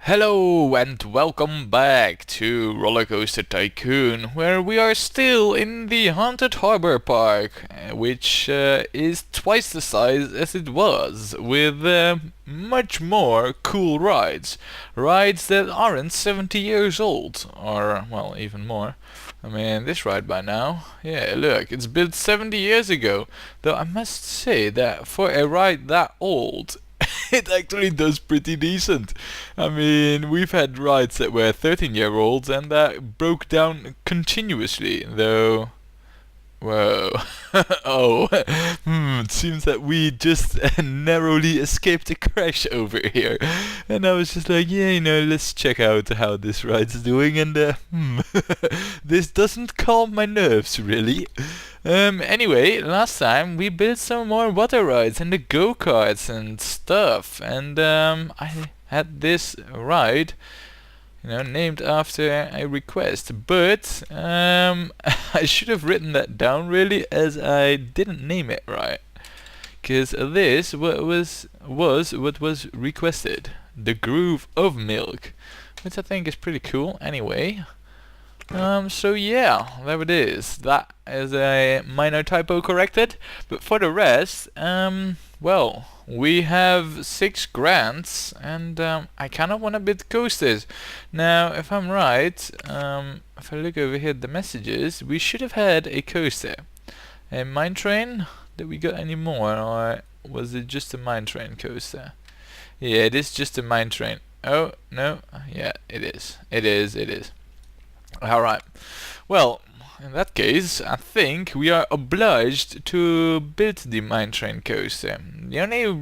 Hello and welcome back to Rollercoaster Tycoon, where we are still in the Haunted Harbor Park, which is twice the size as it was, with much more cool rides. Rides that aren't 70 years old, or, well, even more. I mean, this ride by now, yeah, look, it's built 70 years ago, though I must say that for a ride that old, it actually does pretty decent. I mean, we've had rides that were 13-year-olds and that broke down continuously, though. Whoa. Oh. It seems that we just narrowly escaped a crash over here. And I was just like, yeah, let's check out how this ride's doing, and this doesn't calm my nerves, really. Anyway, last time we built some more water rides and the go-karts and stuff, and I had this ride named after a request, but I should have written that down really, as I didn't name it right, because this was what was requested, the Groove of Milk, which I think is pretty cool. Anyway, so yeah, there it is. That is a minor typo corrected, but for the rest, well, we have 6 grants, and I kind of want to build coasters. Now, if I'm right, if I look over here at the messages, we should have had a coaster. A mine train? Did we got any more, or was it just a mine train coaster? Yeah, it is just a mine train. Oh, no, yeah, it is. It is. Alright, well, in that case, I think we are obliged to build the mine train coaster. The only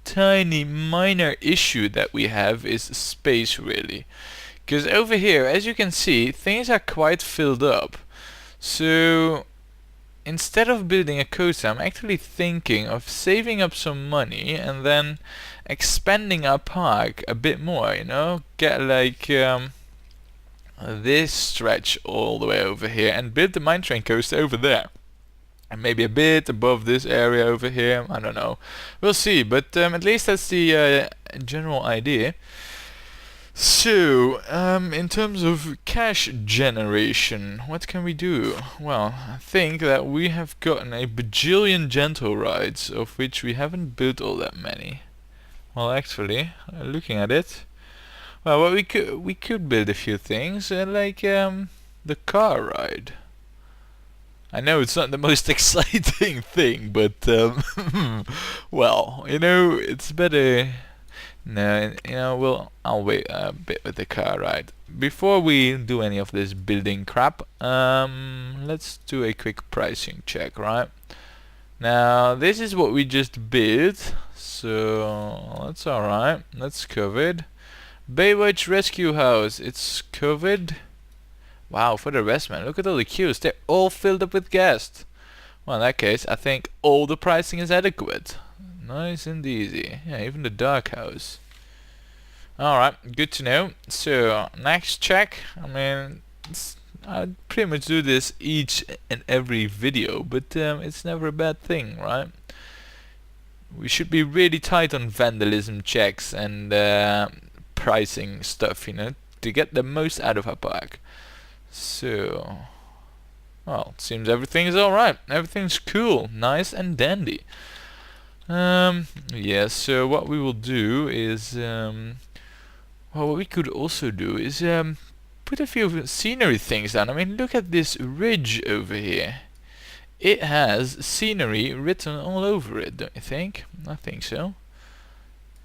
tiny minor issue that we have is space, really. Because over here, as you can see, things are quite filled up. So, instead of building a coaster, I'm actually thinking of saving up some money and then expanding our park a bit more, Get like this stretch all the way over here and build the mine train coaster over there, and maybe a bit above this area over here. I don't know, we'll see, but at least that's the general idea. So in terms of cash generation, what can we do? Well, I think that we have gotten a bajillion gentle rides, of which we haven't built all that many. Well, actually, looking at it, well, we could build a few things, like the car ride. I know it's not the most exciting thing, but well, it's better. No, I'll wait a bit with the car ride. Before we do any of this building crap, let's do a quick pricing check, right? Now, this is what we just built, so that's alright. That's covered. Baywatch Rescue House, it's covered. Wow, for the rest, man, look at all the queues. They're all filled up with guests. Well, in that case, I think all the pricing is adequate. Nice and easy. Yeah, even the dark house. Alright, good to know. So, next check. I mean, I pretty much do this each and every video, but it's never a bad thing, right? We should be really tight on vandalism checks and pricing stuff, to get the most out of our park. So, well, it seems everything's alright. Everything's cool, nice and dandy. Yeah, so what we will do is, well, what we could also do is put a few scenery things down. I mean, look at this ridge over here. It has scenery written all over it, don't you think? I think so.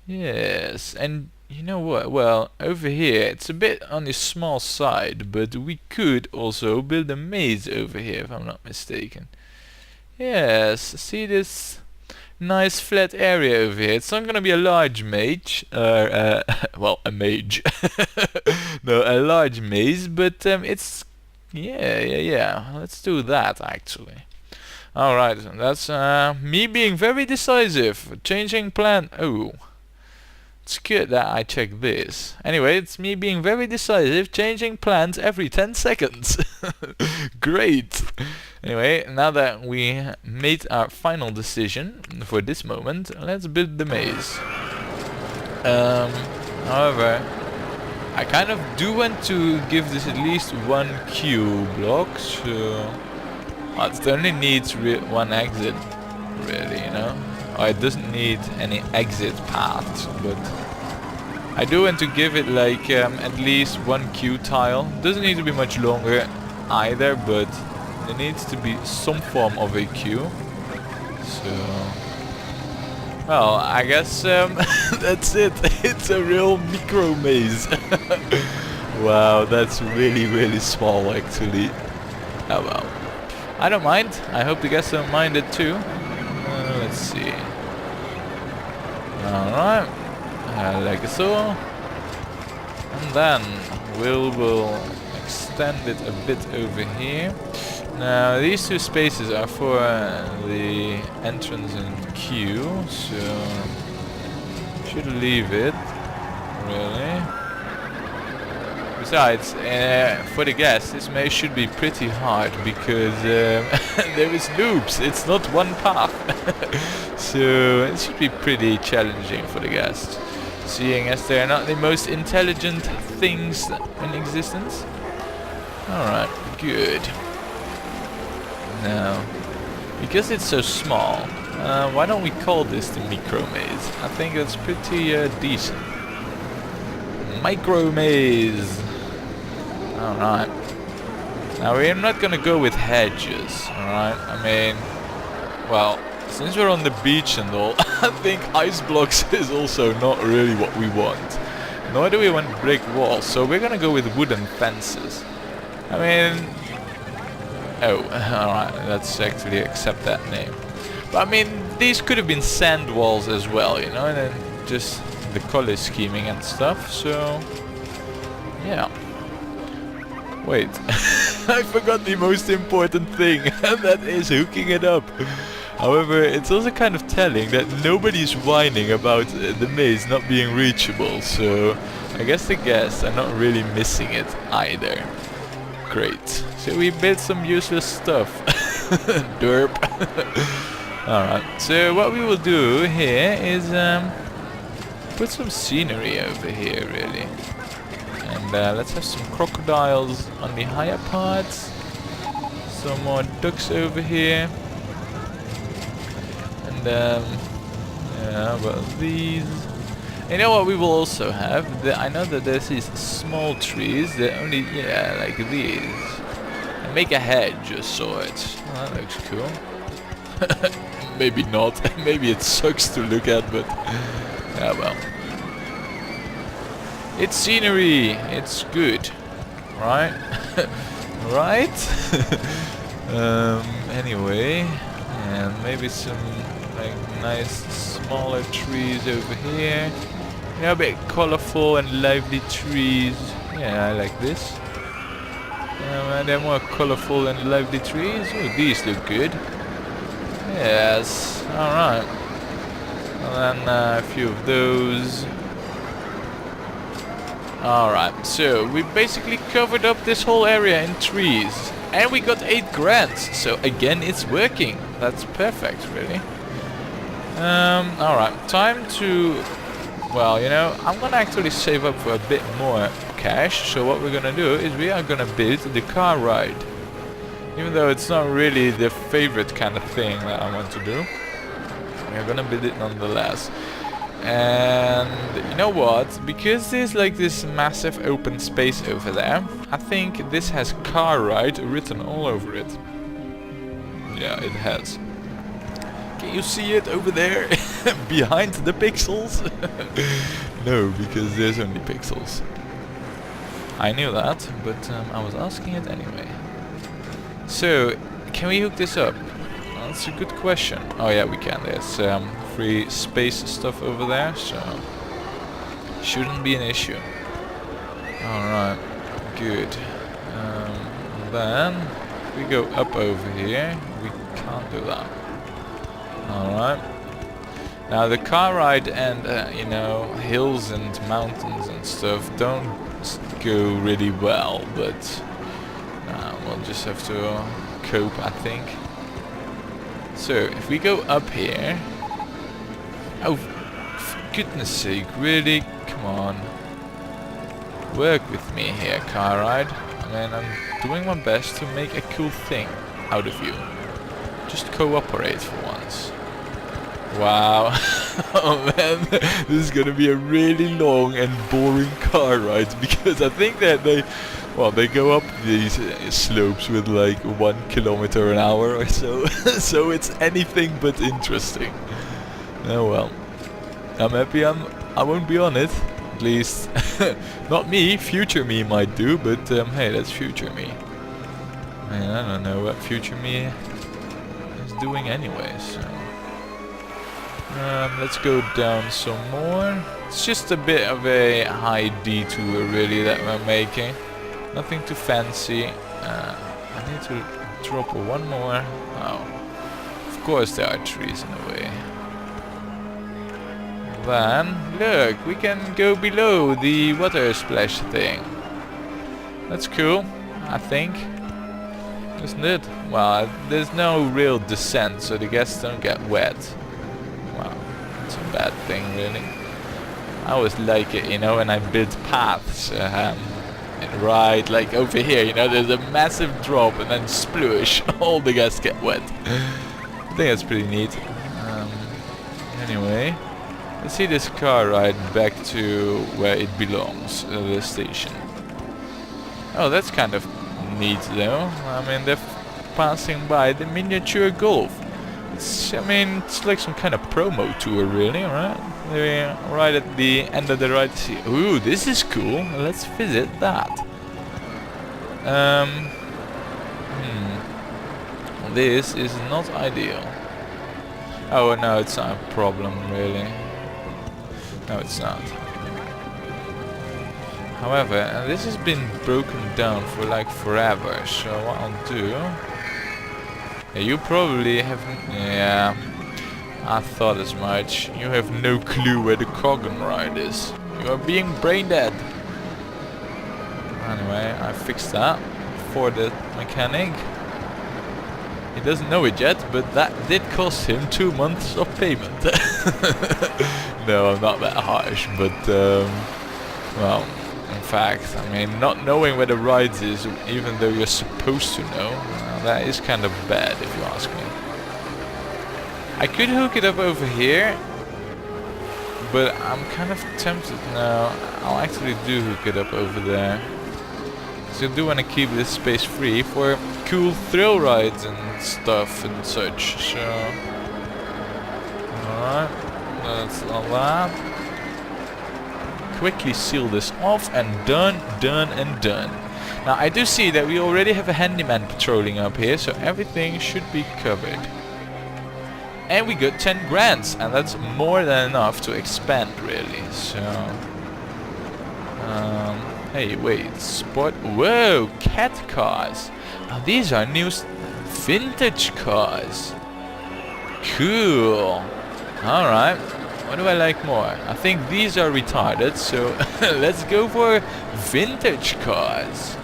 Yes, and you know what? Well, over here it's a bit on the small side, but we could also build a maze over here, if I'm not mistaken. Yes, see this nice flat area over here? It's not gonna be a large mage, well, a mage. No, a large maze, but it's yeah. Let's do that actually. Alright, that's me being very decisive. Changing plan. Oh. It's good that I checked this. Anyway, it's me being very decisive, changing plans every 10 seconds. Great! Anyway, now that we made our final decision for this moment, let's build the maze. However, I kind of do want to give this at least one queue block, so it only needs one exit, really, you know. Oh, it doesn't need any exit paths, but I do want to give it like at least one queue tile. Doesn't need to be much longer either, but there needs to be some form of a queue. So, well, I guess that's it. It's a real micro maze. Wow, that's really, really small actually. Oh well. I don't mind. I hope the guests don't mind it too. Let's see. Alright. Like so. And then we'll extend it a bit over here. Now these two spaces are for the entrance and queue, so should leave it, really. Besides, for the guests, this maze should be pretty hard because there is loops. It's not one path, so it should be pretty challenging for the guests, seeing as they are not the most intelligent things in existence. All right, good. Now, because it's so small, why don't we call this the micro maze? I think that's pretty decent. Micro maze. Alright. Now we're not gonna go with hedges, alright? I mean, well, since we're on the beach and all, I think ice blocks is also not really what we want. Nor do we want brick walls, so we're gonna go with wooden fences. I mean, oh, alright, let's actually accept that name. But I mean, these could have been sand walls as well, you know, and then just the color scheming and stuff, so yeah. Wait, I forgot the most important thing, and that is hooking it up. However, it's also kind of telling that nobody's whining about the maze not being reachable, so I guess the guests are not really missing it either. Great. So we built some useless stuff. Derp. Alright, so what we will do here is put some scenery over here, really. And let's have some crocodiles on the higher parts. Some more ducks over here. And yeah, well, these. You know what we will also have? I know that there's these small trees that only, yeah, like these. And make a hedge of sorts. Oh, that looks cool. Maybe not. Maybe it sucks to look at, but yeah, well. It's scenery. It's good, right? Right? Anyway, and maybe some like nice smaller trees over here. You know, a bit colorful and lively trees. Yeah, I like this. And they're more colorful and lively trees. Oh, these look good. Yes. All right. And then a few of those. Alright, so we basically covered up this whole area in trees. And we got 8 grand, so again it's working. That's perfect, really. Alright, time to... Well, you know, I'm gonna actually save up for a bit more cash. So what we're gonna do is we are gonna build the car ride. Even though it's not really the favorite kind of thing that I want to do. We're gonna build it nonetheless. And you know what? Because there's like this massive open space over there, I think this has car ride written all over it. Yeah, it has. Can you see it over there? Behind the pixels? No, because there's only pixels. I knew that, but I was asking it anyway. So, can we hook this up? That's a good question. Oh yeah, we can. There's free space stuff over there, so shouldn't be an issue. Alright, good. Then we go up over here. We can't do that. Alright. Now the car ride and you know, hills and mountains and stuff don't go really well, but we'll just have to cope, I think. So if we go up here. Oh, for goodness sake, really? Come on. Work with me here, car ride. I mean, I'm doing my best to make a cool thing out of you. Just cooperate for once. Wow. Oh man, this is gonna be a really long and boring car ride because I think that they go up these slopes with like 1 kilometer an hour or so. So it's anything but interesting. Oh well. I'm happy I won't be on it. At least not me, future me might do, but hey, that's future me. I mean, I don't know what future me is doing anyway, so let's go down some more. It's just a bit of a high detour really that we're making. Nothing too fancy. I need to drop one more. Oh, of course there are trees in the way. Then, look, we can go below the water splash thing. That's cool, I think. Isn't it? Well, there's no real descent, so the guests don't get wet. Well, that's a bad thing, really. I always like it, you know, when I build paths. And right, like over here, you know, there's a massive drop and then sploosh, all the guests get wet. I think that's pretty neat. Anyway, let's see this car ride back to where it belongs, the station. Oh, that's kind of neat though. I mean, they're passing by the miniature golf. I mean, it's like some kind of promo tour really, right? They're right at the end of the ride. See, ooh, this is cool. Let's visit that. This is not ideal. Oh no, it's not a problem really. No, it's not. However, this has been broken down for like forever, so what I'll do... Yeah, you probably haven't... Yeah, I thought as much. You have no clue where the Coggan ride is. You are being brain dead. Anyway, I fixed that for the mechanic. He doesn't know it yet, but that did cost him 2 months of payment. No, I'm not that harsh, but well, in fact, I mean, not knowing where the rides is, even though you're supposed to know, that is kind of bad if you ask me. I could hook it up over here, but I'm kind of tempted now. I'll actually do hook it up over there. So I do want to keep this space free for cool thrill rides and stuff and such, so... Alright, that's all that. Quickly seal this off and done, done and done. Now I do see that we already have a handyman patrolling up here, so everything should be covered. And we got 10 grand, and that's more than enough to expand really, so... Hey, wait, spot... Whoa, cat cars! Now these are new vintage cars. Cool. Alright, what do I like more? I think these are retarded, so let's go for vintage cars.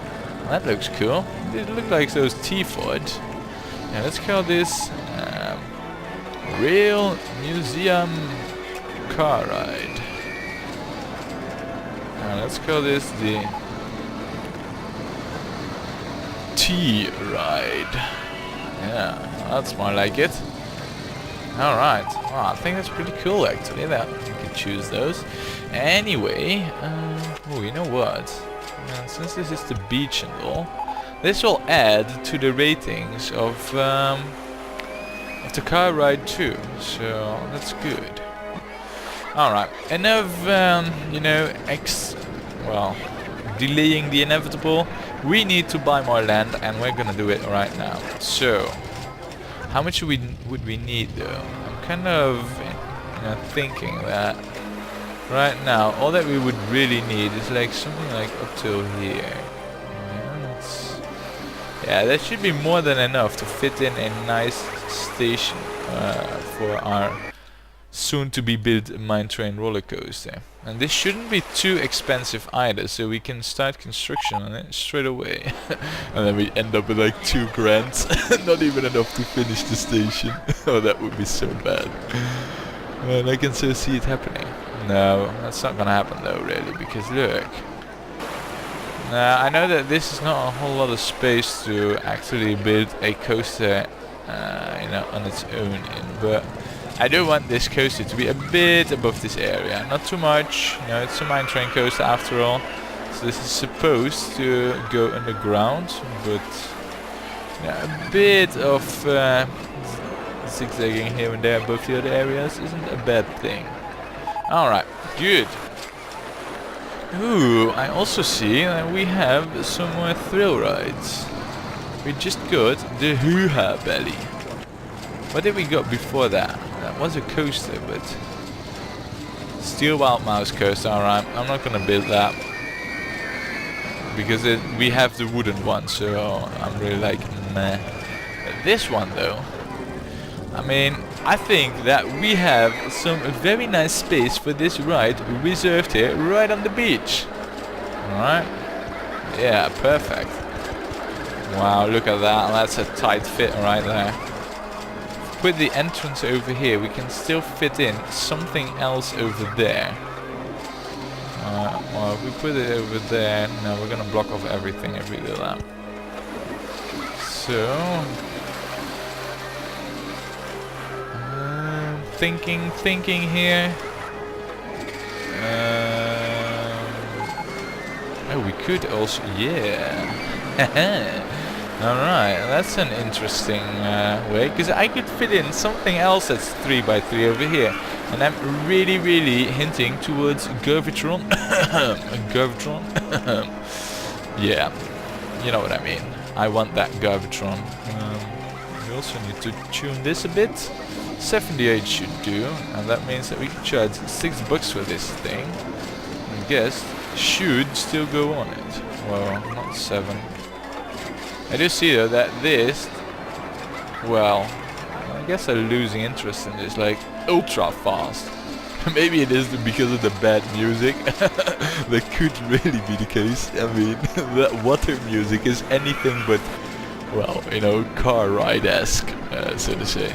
That looks cool. These look like those T-Fords. Yeah, let's call this Real Museum Car Ride. Let's call this the T-Ride. Yeah, that's more like it. Alright, well, I think that's pretty cool actually, that you can choose those. Anyway, oh, you know what? Since this is the beach and all, this will add to the ratings of the car ride too, so that's good. Alright, enough, you know, delaying the inevitable. We need to buy more land, and we're gonna do it right now. So, how much would we need though? I'm kind of, you know, thinking that right now all that we would really need is like something like up till here. Yeah, that should be more than enough to fit in a nice station for our soon-to-be built mine train roller coaster. And this shouldn't be too expensive either, so we can start construction on it straight away. And then we end up with like 2 grand, not even enough to finish the station. Oh, that would be so bad. And I can so see it happening. No, that's not gonna happen though, really, because look. I know that this is not a whole lot of space to actually build a coaster, you know, on its own but I do want this coaster to be a bit above this area, not too much. You know, it's a mine train coaster after all, so this is supposed to go underground, but yeah, a bit of zigzagging here and there above the other areas isn't a bad thing. Alright, good. Ooh, I also see that we have some more thrill rides. We just got the hoo-ha belly. What did we got before that? That was a coaster, but... Steel Wild Mouse coaster, alright. I'm not gonna build that. Because we have the wooden one, so I'm really like, meh. But this one though, I mean, I think that we have some very nice space for this ride reserved here right on the beach. Alright. Yeah, perfect. Wow, look at that. That's a tight fit right there. With the entrance over here, we can still fit in something else over there. Well, if we put it over there, no, we're gonna block off everything if we do that. So... Thinking here. Oh, we could also, yeah. Alright, that's an interesting way, because I could fit in something else that's 3x3 over here. And I'm really hinting towards Gravitron. Gravitron? Yeah, you know what I mean. I want that Gravitron. We also need to tune this a bit. 78 should do, and that means that we can charge $6 for this thing. I guess should still go on it. Well, not 7. I do see though that this, well, I guess I'm losing interest in this, like ultra fast. Maybe it is because of the bad music. That could really be the case. I mean, that water music is anything but, well, you know, car ride-esque, so to say.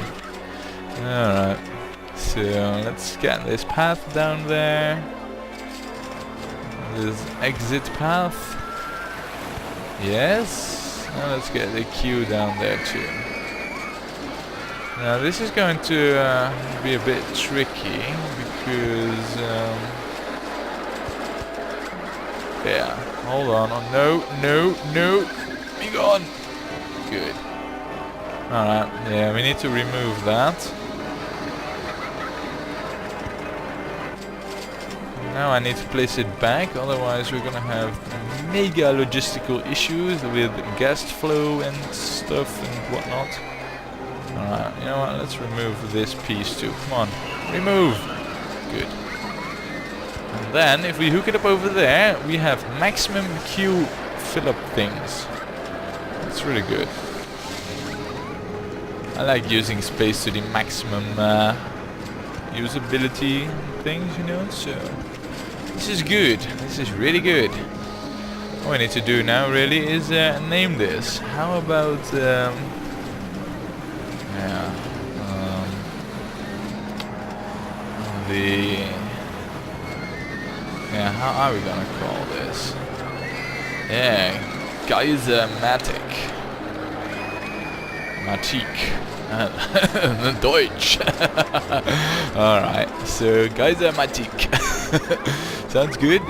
Alright, so let's scan this path down there. This exit path. Yes. Now let's get the queue down there too. Now this is going to be a bit tricky because... yeah, hold on. Oh, no. Be gone. Good. Alright, yeah, we need to remove that. Now I need to place it back, otherwise we're gonna have mega logistical issues with gas flow and stuff and whatnot. Alright, you know what, let's remove this piece too. Come on, remove! Good. And then, if we hook it up over there, we have maximum queue fill-up things. That's really good. I like using space to the maximum usability things, you know, so... This is good. This is really good. What we need to do now really is name this. How about how are we gonna call this? Yeah, Geyser-matic. Deutsch. Alright, so Geyser-matic. Sounds good.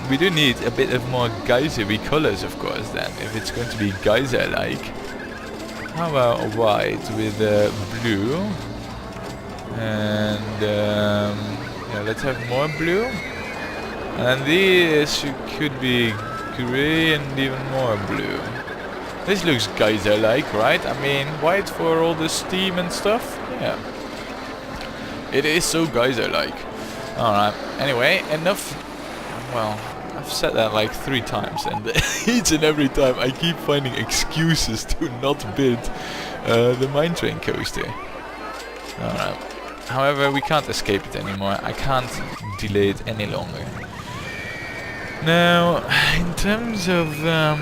We do need a bit of more geysery colors, of course, then, if it's going to be geyser-like. How about white with blue? And yeah, let's have more blue. And these could be gray and even more blue. This looks geyser-like, right? I mean, white for all the steam and stuff? Yeah. It is so geyser-like. Alright, anyway, enough. Well, I've said that like 3 times, and each and every time I keep finding excuses to not build the mine train coaster. Alright. However, we can't escape it anymore. I can't delay it any longer. Now, in terms of... I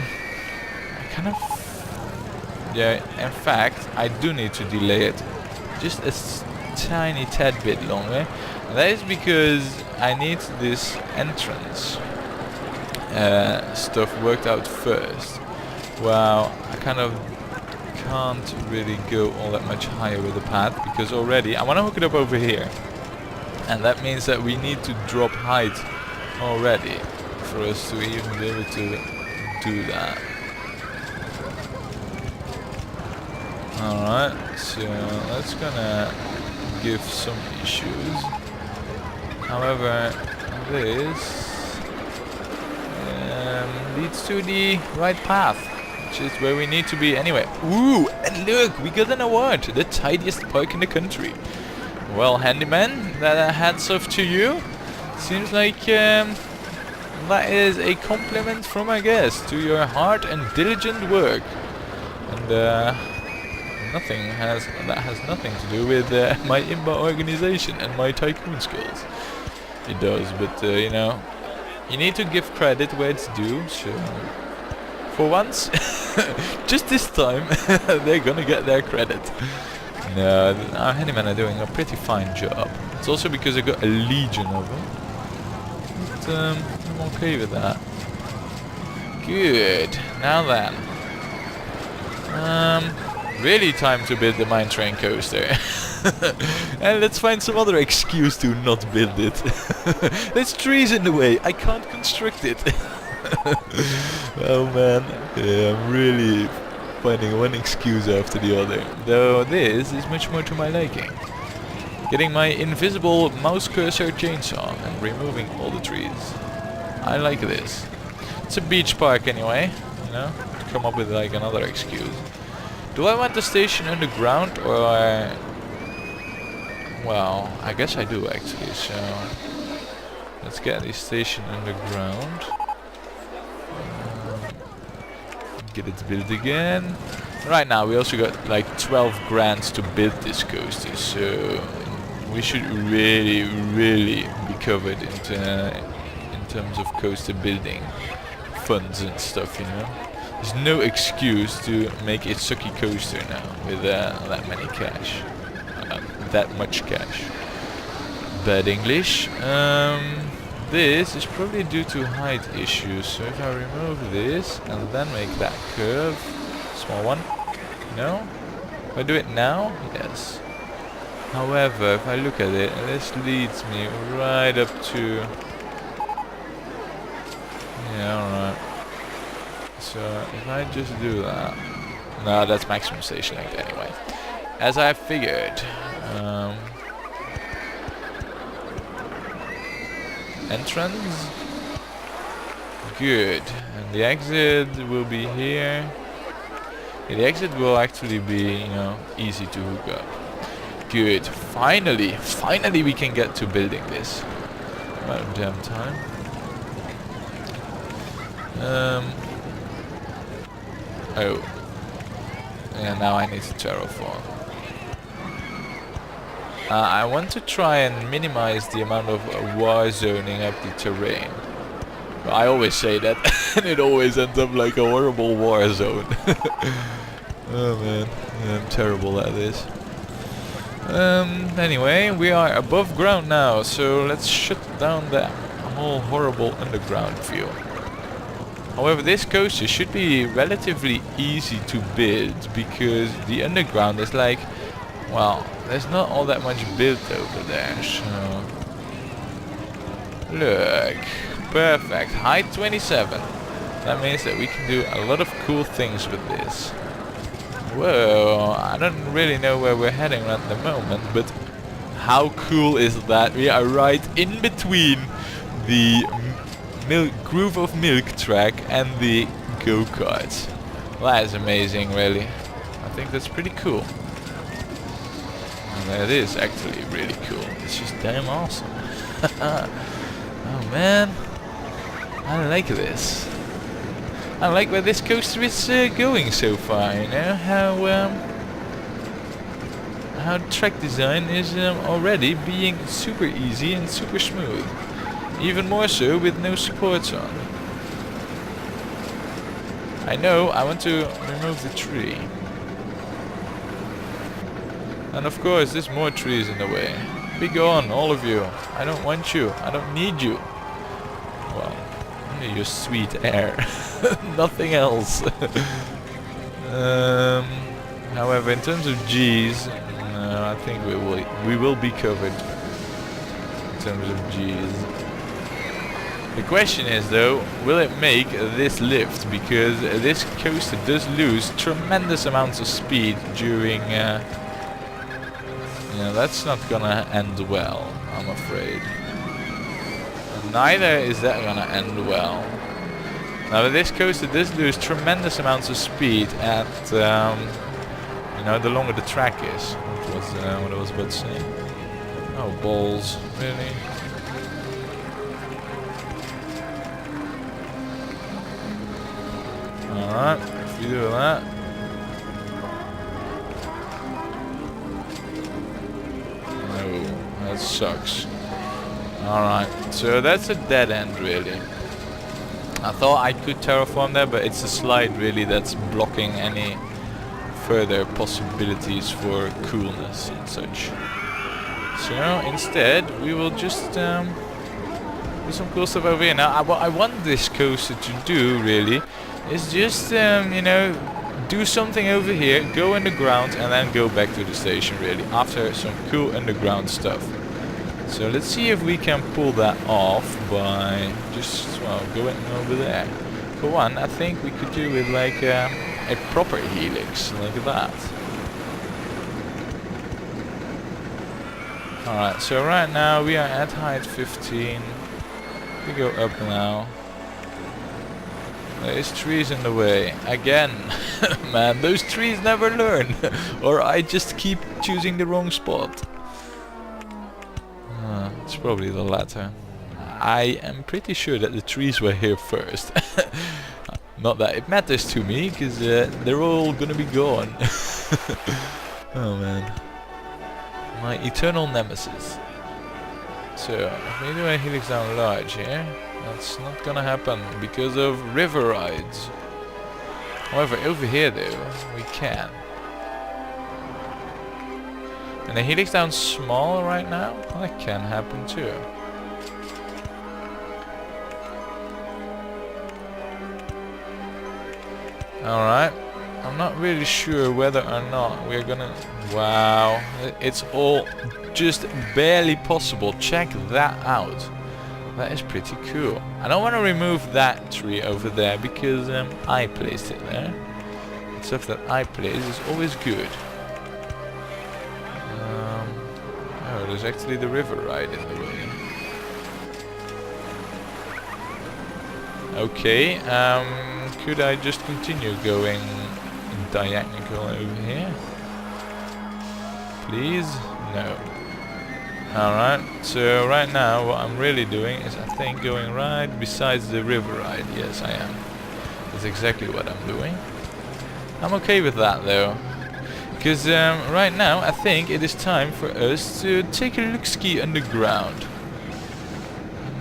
kind of... Yeah, in fact, I do need to delay it just a tiny tad bit longer. And that is because I need this entrance. stuff worked out first. Well, I kind of can't really go all that much higher with the pad because already I want to hook it up over here, and that means that we need to drop height already for us to even be able to do that. Alright, so that's gonna give some issues. However, this leads to the right path, which is where we need to be anyway. Ooh, and look, we got an award, the tidiest park in the country. Well, handyman, that hats off to you. Seems like that is a compliment from our guest to your hard and diligent work. And that has nothing to do with my imba organization and my tycoon skills. It does, but you know, you need to give credit where it's due. So for once, just this time, they're gonna get their credit. No, our handymen are doing a pretty fine job. It's also because I got a legion of them. But I'm okay with that. Good. Now then, really time to build the mine train coaster. And let's find some other excuse to not build it. There's trees in the way, I can't construct it. Oh man, yeah, I'm really finding one excuse after the other. Though this is much more to my liking. Getting my invisible mouse cursor chainsaw and removing all the trees. I like this. It's a beach park anyway, you know, to come up with like another excuse. Do I want the station underground or... Well, I guess I do actually, so... Let's get the station underground. Get it built again. Right now we also got like 12 grand to build this coaster, so... We should really be covered in terms of coaster building funds and stuff, you know. There's no excuse to make a sucky coaster now with that many cash. That much cash. Bad English. This is probably due to height issues, so if I remove this and then make that curve, small one, no? If I do it now, yes. However, if I look at it, this leads me right up to... Yeah, alright. So, if I just do that... No, that's maximum station length anyway. As I figured. Entrance. Good. And the exit will be here. Yeah, the exit will actually be, you know, easy to hook up. Good. Finally we can get to building this. About damn time. Oh. Yeah, now I need to terraform. I want to try and minimize the amount of war zoning up the terrain. Well, I always say that, and it always ends up like a horrible war zone. Oh man, yeah, I'm terrible at this. Anyway, we are above ground now, so let's shut down that whole horrible underground view. However, this coaster should be relatively easy to build because the underground is like, well, there's not all that much built over there, so... Look, perfect, height 27. That means that we can do a lot of cool things with this. Whoa, I don't really know where we're heading at the moment, but how cool is that? We are right in between the Groove of Milk track and the go-karts. That is amazing, really. I think that's pretty cool. And that is actually really cool. It's just damn awesome. Oh man, I like this. I like where this coaster is going so far. You know how track design is already being super easy and super smooth. Even more so with no supports on. I know, I want to remove the tree. And of course, there's more trees in the way. Be gone, all of you. I don't want you. I don't need you. Well, Your sweet air. Nothing else. However, in terms of G's, I think we will be covered in terms of G's. The question is though, will it make this lift? Because this coaster does lose tremendous amounts of speed during... that's not gonna end well, I'm afraid. And neither is that gonna end well. Now this coaster does lose tremendous amounts of speed at, the longer the track is. What I was about to say. Oh, balls, really? Alright, if you do that. No, that sucks. Alright, so that's a dead end really. I thought I could terraform there, but it's a slide really that's blocking any further possibilities for coolness and such. So instead we will just do some cool stuff over here. Now what I want this coaster to do really is just do something over here, go underground, and then go back to the station really after some cool underground stuff. So let's see if we can pull that off by just going over there. For one, I think we could do with like a proper helix like that. Alright, so right now we are at height 15. We go up now. There's trees in the way. Again. Man, those trees never learn. Or I just keep choosing the wrong spot. It's probably the latter. I am pretty sure that the trees were here first. Not that it matters to me, because they're all gonna be gone. Oh man. My eternal nemesis. So, if we do a helix down large here, that's not gonna happen because of river rides. However, over here though, we can. And a helix down small right now, that can happen too. Alright, I'm not really sure whether or not we're gonna... Wow, it's all just barely possible. Check that out. That is pretty cool. I don't want to remove that tree over there because I placed it there. Stuff that I place is always good. Oh, there's actually the river ride in the way. Okay, could I just continue going diagonal over here? Please? No. Alright, so right now what I'm really doing is I think going right besides the river ride. Yes, I am. That's exactly what I'm doing. I'm okay with that though. Because right now I think it is time for us to take a look-ski underground.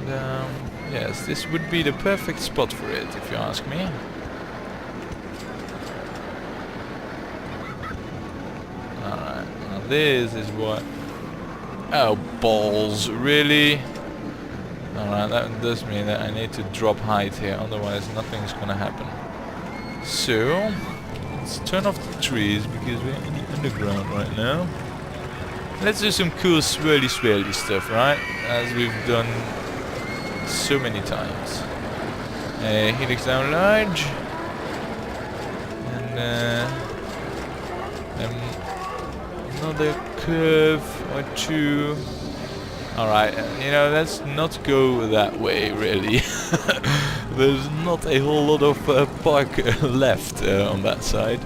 And yes, this would be the perfect spot for it if you ask me. Alright, now this is what... Oh, balls, really? Alright, that does mean that I need to drop height here, otherwise nothing's gonna happen. So, let's turn off the trees because we're in the underground right now. Let's do some cool swirly stuff, right? As we've done so many times. Helix down large. And another curve or two. Alright, let's not go that way really. There's not a whole lot of park left on that side.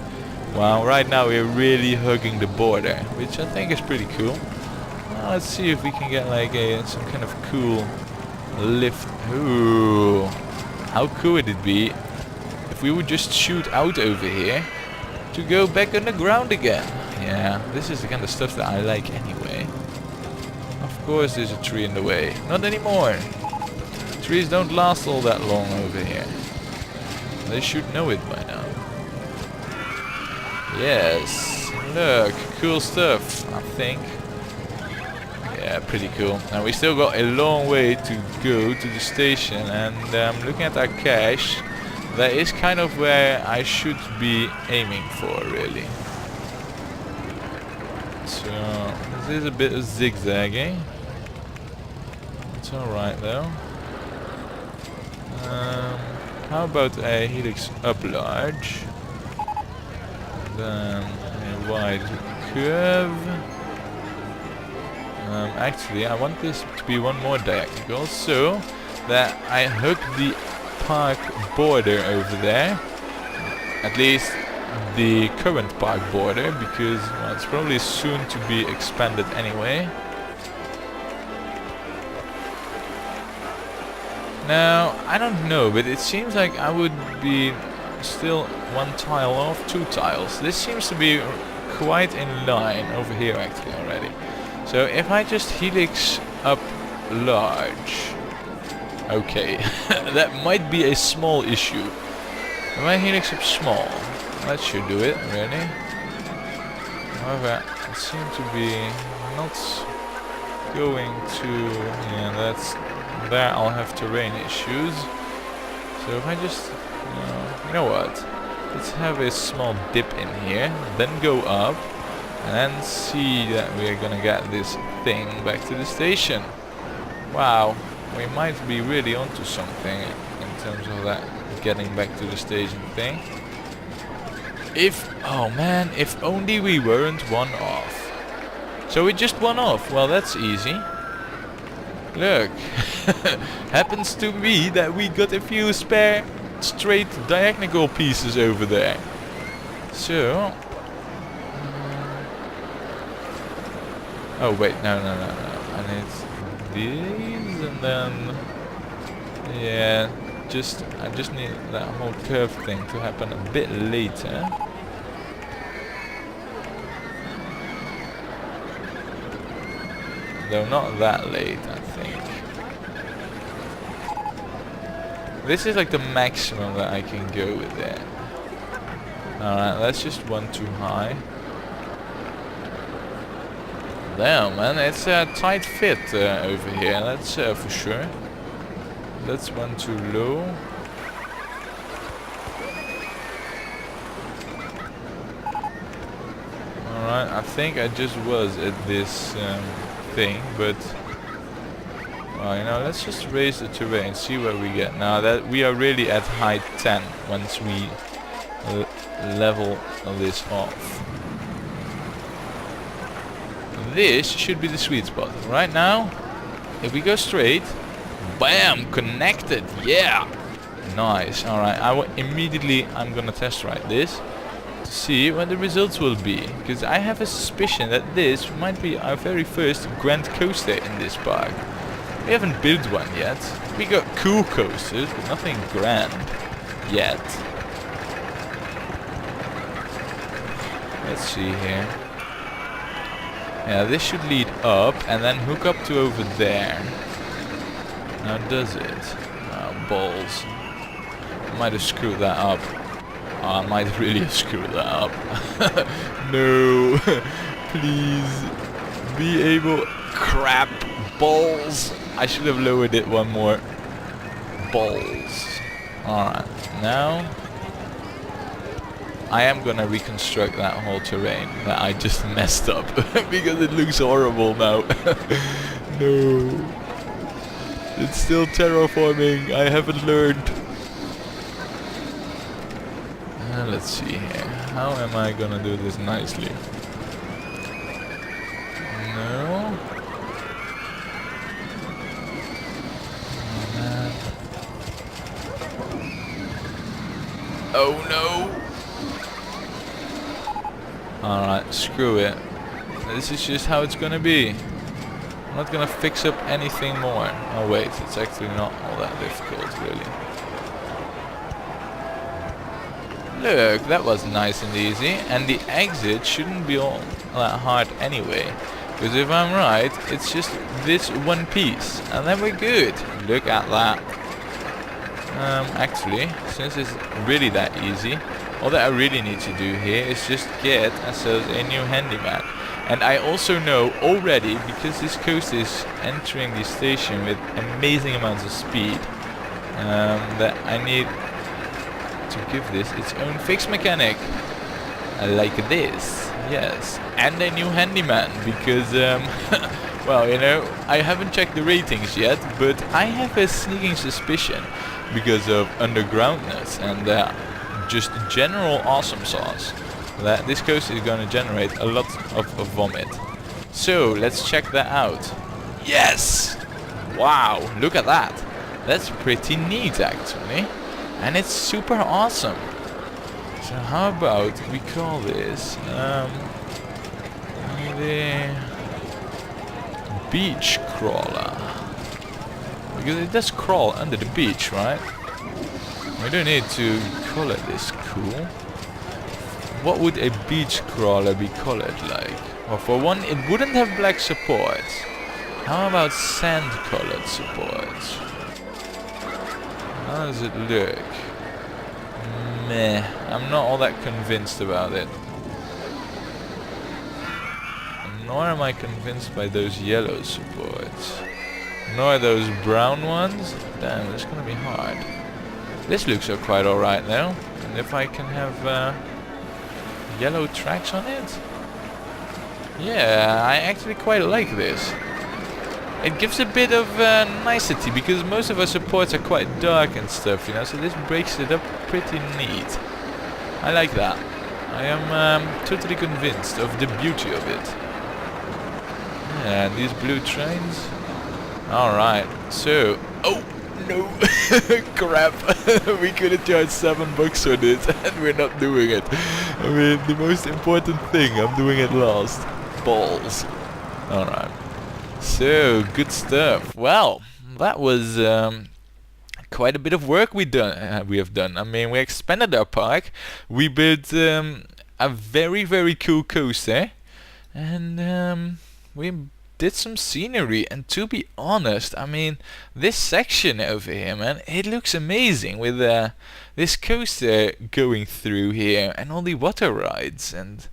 Wow, right now we're really hugging the border, which I think is pretty cool. Now let's see if we can get like some kind of cool lift. Ooh, how cool would it be if we would just shoot out over here to go back underground again? Yeah, this is the kind of stuff that I like anyway. Of course there's a tree in the way. Not anymore. Trees don't last all that long over here. They should know it by now. Yes, look, cool stuff, I think. Yeah, pretty cool. Now we still got a long way to go to the station, and looking at our cache, that is kind of where I should be aiming for, really. So this is a bit of zigzagging. It's alright though. How about a helix up large? Then a wide curve. Actually, I want this to be one more diagonal, so that I hook the park border over there. At least the current park border, because well, it's probably soon to be expanded anyway. Now, I don't know, but it seems like I would be still one tile off, 2 tiles. This seems to be quite in line over here actually already. So if I just helix up large, okay, that might be a small issue. If I helix up small, that should do it, really. However, it seems to be not going to, yeah, that's, there I'll have terrain issues. So if I just, you know what, let's have a small dip in here, then go up, and then see that we're gonna get this thing back to the station. Wow, we might be really onto something in terms of that getting back to the station thing. If, oh man, if only we weren't one off. So we just one off, well that's easy. Look, happens to be that we got a few spare straight diagonal pieces over there. So, oh wait, no. I need these, and then, yeah, I just need that whole curve thing to happen a bit later. Though not that late, I think. This is like the maximum that I can go with it. Alright, that's just one too high. Damn, man, it's a tight fit over here, that's for sure. That's one too low. Alright, I think I just was at this thing, but well, you know, let's just raise the terrain, see what we get. Now that we are really at height 10 once we level this off. This should be the sweet spot. Right now, if we go straight, bam, connected, yeah, nice. Alright, I'm gonna test ride this to see what the results will be, because I have a suspicion that this might be our very first grand coaster in this park. We haven't built one yet. We got cool coasters, but nothing grand yet. Let's see here. Yeah, this should lead up and then hook up to over there. Now does it? Oh, balls. I might have screwed that up. Oh, I might really have screwed that up. No. Please. Be able... Crap. Balls. I should have lowered it one more. Balls. Alright. Now... I am gonna reconstruct that whole terrain that I just messed up. Because it looks horrible now. No. It's still terraforming. I haven't learned. Let's see here. How am I gonna do this nicely? No. Oh no. Alright, screw it. This is just how it's gonna be. I'm not gonna fix up anything more. Oh wait, it's actually not all that difficult, really. Look, that was nice and easy. And the exit shouldn't be all that hard anyway. Because if I'm right, it's just this one piece. And then we're good. Look at that. Actually, since it's really that easy, all that I really need to do here is just get ourselves a new handyman. And I also know already, because this coaster is entering the station with amazing amounts of speed, that I need to give this its own fix mechanic. Like this, yes. And a new handyman, because, well, you know, I haven't checked the ratings yet, but I have a sneaking suspicion, because of undergroundness and just general awesome sauce, that this coaster is going to generate a lot of vomit. So let's check that out. Yes! Wow, look at that. That's pretty neat actually. And it's super awesome. So how about we call this the beach crawler. Because it does crawl under the beach, right? We don't need to call it this cool. What would a beach crawler be colored like? Well, for one, it wouldn't have black supports. How about sand colored supports? How does it look? Meh, I'm not all that convinced about it. Nor am I convinced by those yellow supports. Nor those brown ones. Damn, it's gonna be hard. This looks quite alright though. And if I can have yellow tracks on it? Yeah, I actually quite like this. It gives a bit of nicety, because most of our supports are quite dark and stuff, you know, so this breaks it up pretty neat. I like that. I am totally convinced of the beauty of it. Yeah, these blue trains. Alright, so... Oh, no! Crap! We could have charged $7 for this, and we're not doing it. I mean, the most important thing, I'm doing it last. Balls. Alright. So, good stuff. Well, that was quite a bit of work we have done. I mean, we expanded our park. We built a very, very cool coaster. And we did some scenery. And to be honest, I mean, this section over here, man, it looks amazing with this coaster going through here and all the water rides. And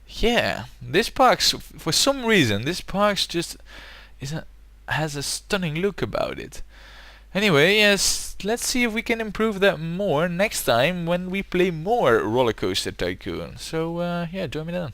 yeah, this park's, for some reason, this park's just has a stunning look about it. Anyway, yes, let's see if we can improve that more next time when we play more Rollercoaster Tycoon. So, yeah, join me then.